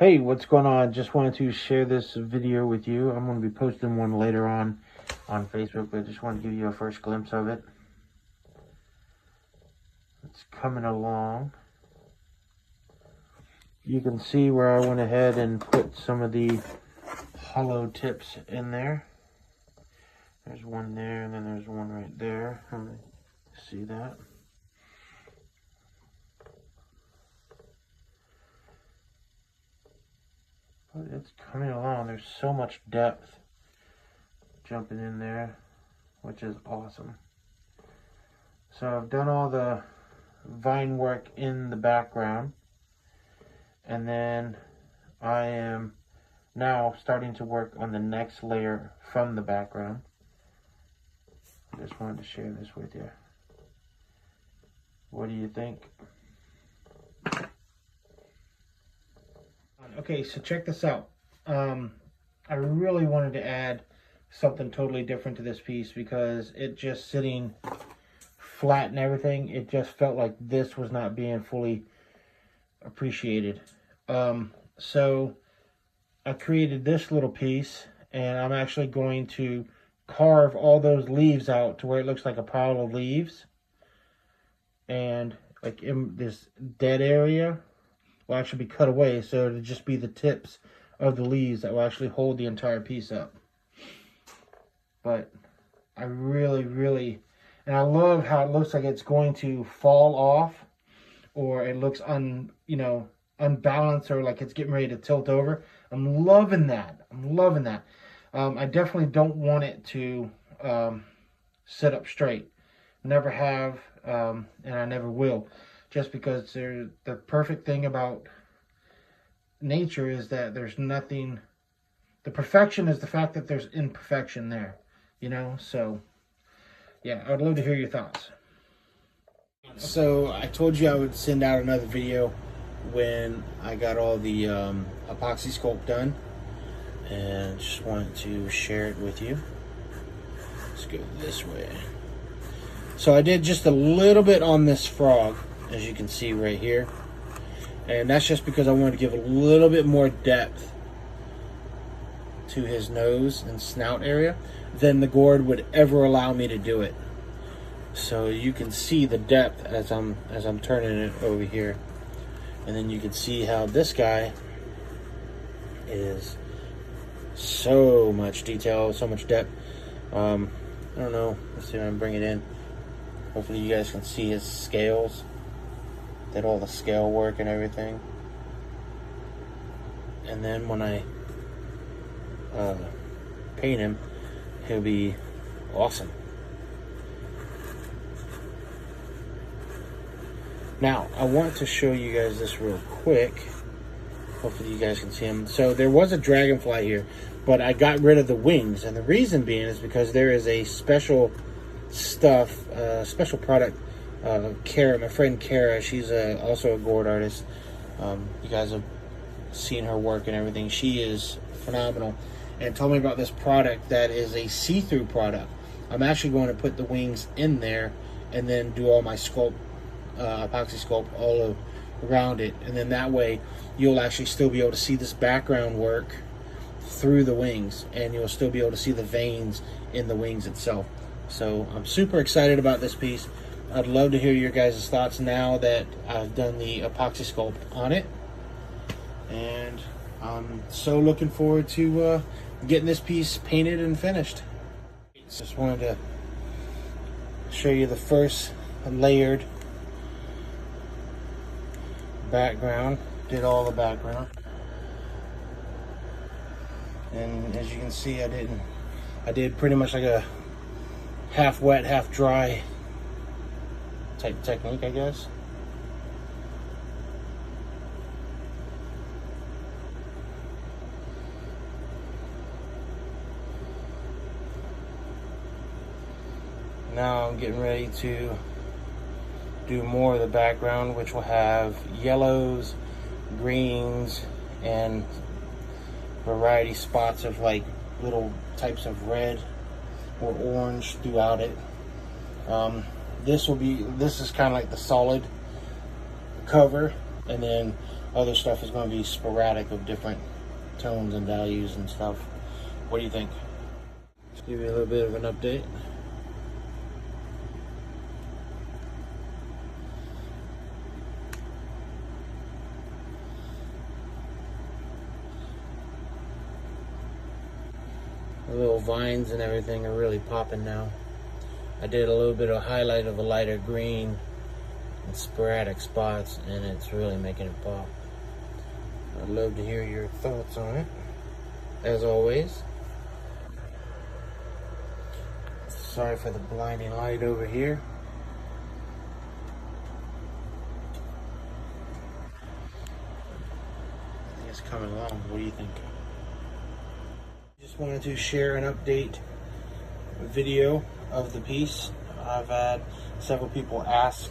Hey, what's going on? Just wanted to share this video with you. I'm going to be posting one later on Facebook, but I just wanted to give you a first glimpse of it. It's coming along. You can see where I went ahead and put some of the hollow tips in there. There's one there, and then there's one right there. See that? But it's coming along. There's so much depth jumping in there, which is awesome. So I've done all the vine work in the background, and then I am now starting to work on the next layer from the background. I just wanted to share this with you. What do you think? Okay, so check this out. I really wanted to add something totally different to this piece because it just sitting flat and everything, it just felt like this was not being fully appreciated. So I created this little piece, and I'm actually going to carve all those leaves out to where it looks like a pile of leaves. And like in this dead area will actually be cut away, so it'll just be the tips of the leaves that will actually hold the entire piece up. But I really, and I love how it looks like it's going to fall off, or it looks unbalanced, or like it's getting ready to tilt over. I'm loving that. I'm loving that. I definitely don't want it to sit up straight. Never have, and I never will. Just because the perfect thing about nature is that there's nothing, the perfection is the fact that there's imperfection there, so yeah, I would love to hear your thoughts. So I told you I would send out another video when I got all the epoxy sculpt done, and just wanted to share it with you. Let's go this way. So I did just a little bit on this frog, as you can see right here, and that's just because I wanted to give a little bit more depth to his nose and snout area than the gourd would ever allow me to do it. So you can see the depth as I'm turning it over here, and then you can see how this guy is so much detail, so much depth. I don't know, let's see if I can bring it in. Hopefully you guys can see his scales. Did all the scale work and everything. And then when I paint him, he'll be awesome. Now, I want to show you guys this real quick. Hopefully you guys can see him. So there was a dragonfly here, but I got rid of the wings. And the reason being is because there is a special special product. Kara, my friend Kara, she's also a gourd artist. You guys have seen her work and everything. She is phenomenal, and told me about this product that is a see-through product. I'm actually going to put the wings in there and then do all my sculpt, epoxy sculpt all around it, and then that way you'll actually still be able to see this background work through the wings, and you'll still be able to see the veins in the wings itself. So I'm super excited about this piece. I'd love to hear your guys' thoughts now that I've done the epoxy sculpt on it. And I'm so looking forward to getting this piece painted and finished. Just wanted to show you the first layered background. Did all the background. And as you can see, I did pretty much like a half wet, half dry type technique, I guess. Now I'm getting ready to do more of the background, which will have yellows, greens, and variety spots of like little types of red or orange throughout it. This is kind of like the solid cover, and then other stuff is going to be sporadic of different tones and values and stuff. What do you think? Just give you a little bit of an update. The little vines and everything are really popping now. I did a little bit of highlight of a lighter green in sporadic spots, and it's really making it pop. I'd love to hear your thoughts on it, as always. Sorry for the blinding light over here. I think it's coming along. What do you think? Just wanted to share an update video of the piece. I've had several people ask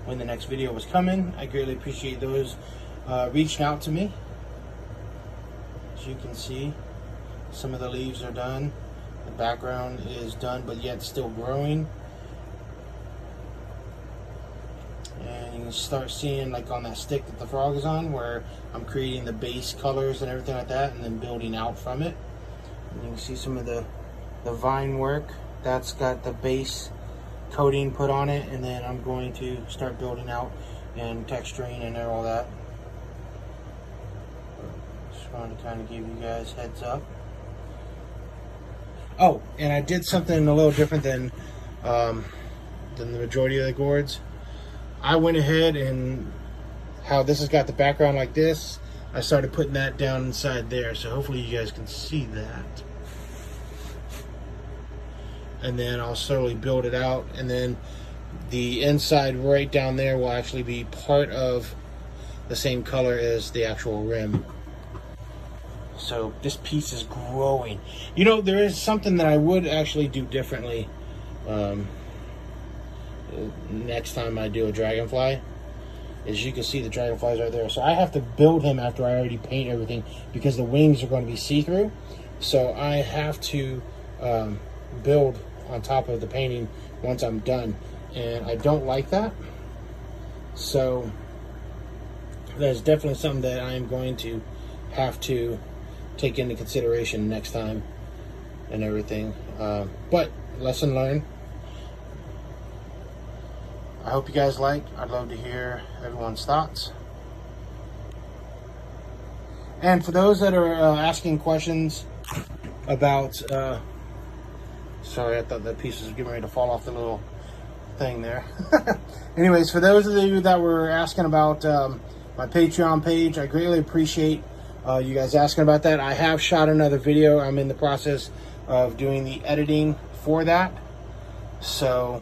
when the next video was coming. I greatly appreciate those reaching out to me. As you can see, some of the leaves are done. The background is done, but yet still growing. And you can start seeing, like on that stick that the frog is on, where I'm creating the base colors and everything like that, and then building out from it. And you can see some of the vine work. That's got the base coating put on it, and then I'm going to start building out and texturing and all that. Just wanted to kind of give you guys heads up. Oh, and I did something a little different than the majority of the gourds. I went ahead and how this has got the background like this, I started putting that down inside there, so hopefully you guys can see that. And then I'll slowly build it out, and then the inside right down there will actually be part of the same color as the actual rim. So this piece is growing. You know, there is something that I would actually do differently next time I do a dragonfly. As you can see, the dragonflies right there. So I have to build him after I already paint everything, because the wings are going to be see-through. So I have to build on top of the painting once I'm done, and I don't like that. So that's definitely something that I am going to have to take into consideration next time and everything. But lesson learned. I hope you guys liked. I'd love to hear everyone's thoughts. And for those that are asking questions about sorry, I thought that piece was getting ready to fall off the little thing there. Anyways, for those of you that were asking about my Patreon page, I greatly appreciate you guys asking about that. I have shot another video. I'm in the process of doing the editing for that. So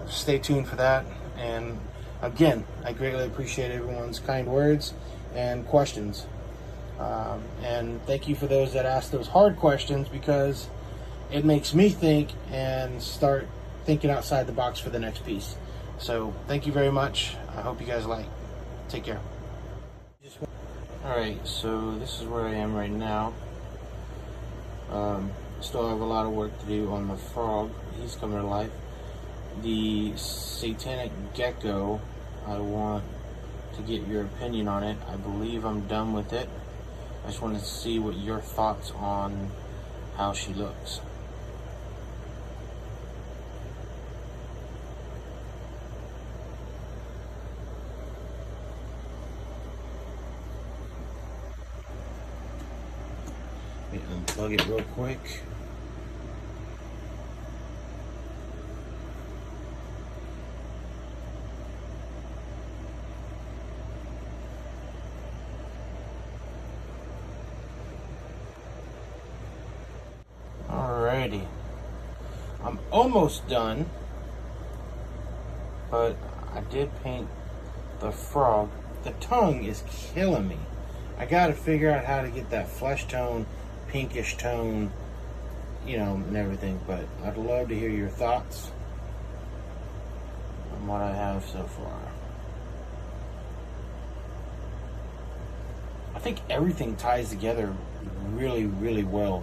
stay tuned for that. And again, I greatly appreciate everyone's kind words and questions. And thank you for those that ask those hard questions, because it makes me think and start thinking outside the box for the next piece. So thank you very much. I hope you guys like. Take care. Alright, so this is where I am right now. Still have a lot of work to do on the frog. He's coming to life. The satanic gecko, I want to get your opinion on it. I believe I'm done with it. I just wanted to see what your thoughts on how she looks. Let me unplug it real quick. Alrighty, I'm almost done, but I did paint the frog. The tongue is killing me. I gotta figure out how to get that flesh tone, pinkish tone, you know, and everything, but I'd love to hear your thoughts on what I have so far. I think everything ties together really, really well.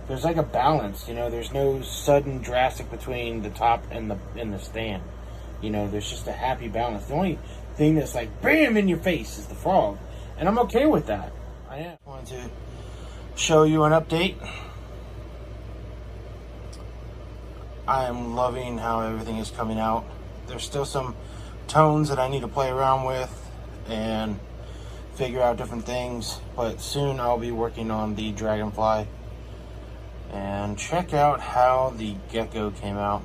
There's like a balance, you know, there's no sudden drastic between the top and the stand. You know, there's just a happy balance. The only thing that's like bam in your face is the frog, and I'm okay with that. I wanted to show you an update. I am loving how everything is coming out. There's still some tones that I need to play around with and figure out different things, but soon I'll be working on the dragonfly. And check out how the gecko came out.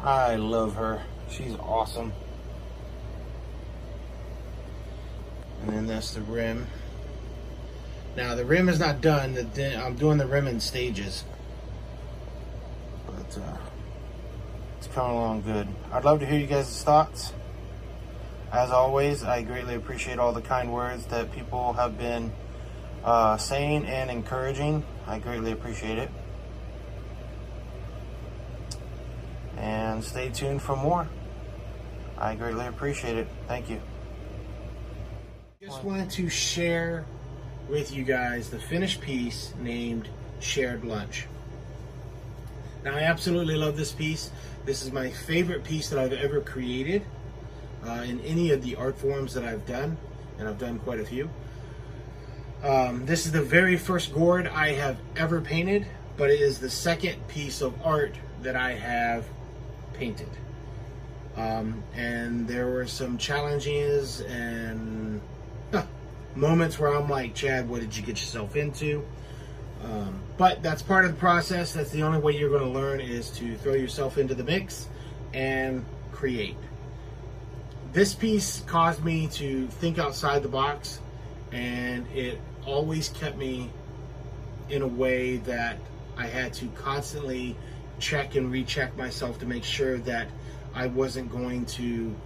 I love her. She's awesome. And then that's the rim. Now the rim is not done. I'm doing the rim in stages. But it's coming along good. I'd love to hear you guys' thoughts. As always, I greatly appreciate all the kind words that people have been saying and encouraging. I greatly appreciate it. And stay tuned for more. I greatly appreciate it. Thank you. Just wanted to share with you guys the finished piece named Shared Lunch. Now, I absolutely love this piece. This is my favorite piece that I've ever created in any of the art forms that I've done, and I've done quite a few. This is the very first gourd I have ever painted, but it is the second piece of art that I have painted. And there were some challenges and moments where I'm like, Chad, what did you get yourself into? But that's part of the process. That's the only way you're going to learn, is to throw yourself into the mix and create. This piece caused me to think outside the box, and it always kept me in a way that I had to constantly check and recheck myself to make sure that I wasn't going to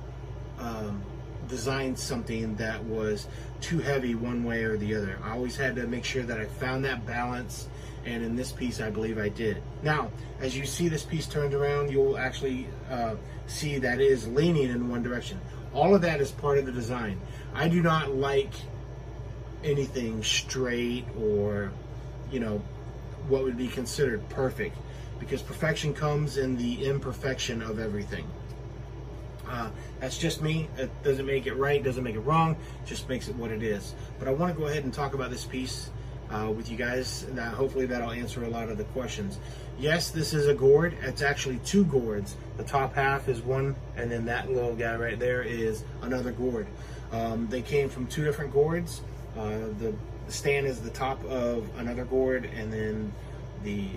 design something that was too heavy one way or the other. I always had to make sure that I found that balance, and in this piece I believe I did. Now, as you see this piece turned around, you'll actually see that it is leaning in one direction. All of that is part of the design. I do not like anything straight or, you know, what would be considered perfect, because perfection comes in the imperfection of everything. That's just me. It doesn't make it right, doesn't make it wrong, just makes it what it is. But I want to go ahead and talk about this piece with you guys, and hopefully that'll answer a lot of the questions. Yes, this is a gourd. It's actually two gourds. The top half is one, and then that little guy right there is another gourd. They came from two different gourds. The stand is the top of another gourd, and then the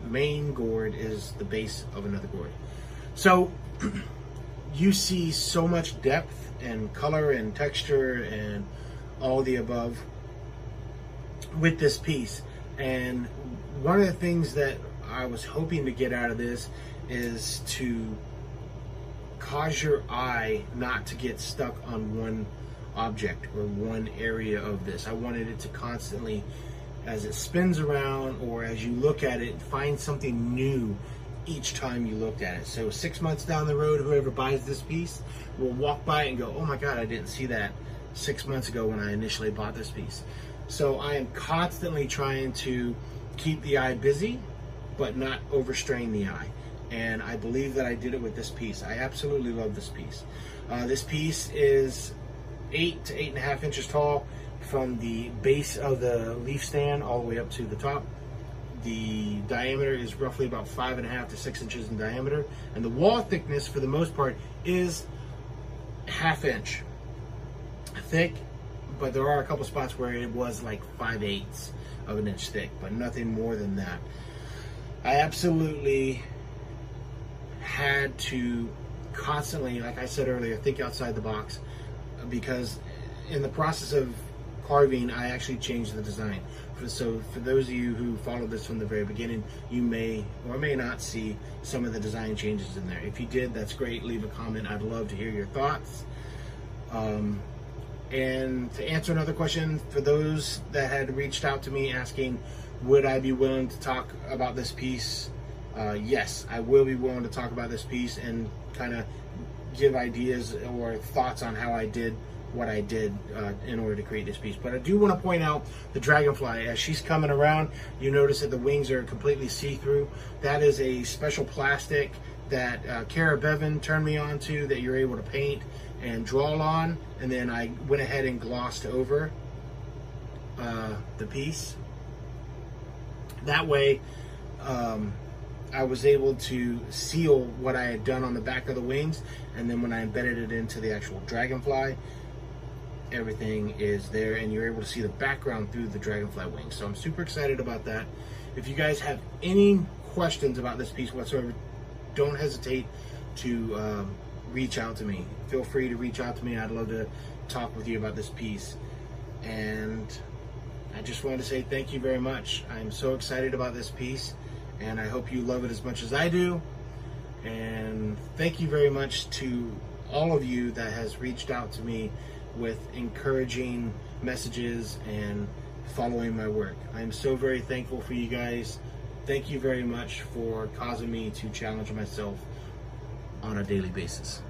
main gourd is the base of another gourd. So you see so much depth and color and texture and all the above with this piece. And one of the things that I was hoping to get out of this is to cause your eye not to get stuck on one object or one area of this. I wanted it to constantly, as it spins around or as you look at it, find something new each time you looked at it. So 6 months down the road, whoever buys this piece will walk by it and go, oh my God, I didn't see that 6 months ago when I initially bought this piece. So I am constantly trying to keep the eye busy, but not overstrain the eye. And I believe that I did it with this piece. I absolutely love this piece. This piece is 8 to 8.5 inches tall from the base of the leaf stand all the way up to the top. The diameter is roughly about 5.5 to 6 inches in diameter, and the wall thickness for the most part is 1/2 inch thick, but there are a couple spots where it was like 5/8 of an inch thick, but nothing more than that. I absolutely had to constantly, like I said earlier, think outside the box, because in the process of carving, I actually changed the design. So for those of you who followed this from the very beginning, you may or may not see some of the design changes in there. If you did, that's great. Leave a comment. I'd love to hear your thoughts. And to answer another question, for those that had reached out to me asking, would I be willing to talk about this piece? Yes, I will be willing to talk about this piece and kind of give ideas or thoughts on how I did what I did in order to create this piece. But I do want to point out the dragonfly. As she's coming around, you notice that the wings are completely see-through. That is a special plastic that Cara Bevan turned me on to, that you're able to paint and draw on, and then I went ahead and glossed over the piece. That way, I was able to seal what I had done on the back of the wings, and then when I embedded it into the actual dragonfly, everything is there, and you're able to see the background through the dragonfly wings. So I'm super excited about that. If you guys have any questions about this piece whatsoever, don't hesitate to reach out to me. Feel free to reach out to me. I'd love to talk with you about this piece. And I just wanted to say thank you very much. I'm so excited about this piece, and I hope you love it as much as I do. And thank you very much to all of you that has reached out to me with encouraging messages and following my work. I'm so very thankful for you guys. Thank you very much for causing me to challenge myself on a daily basis.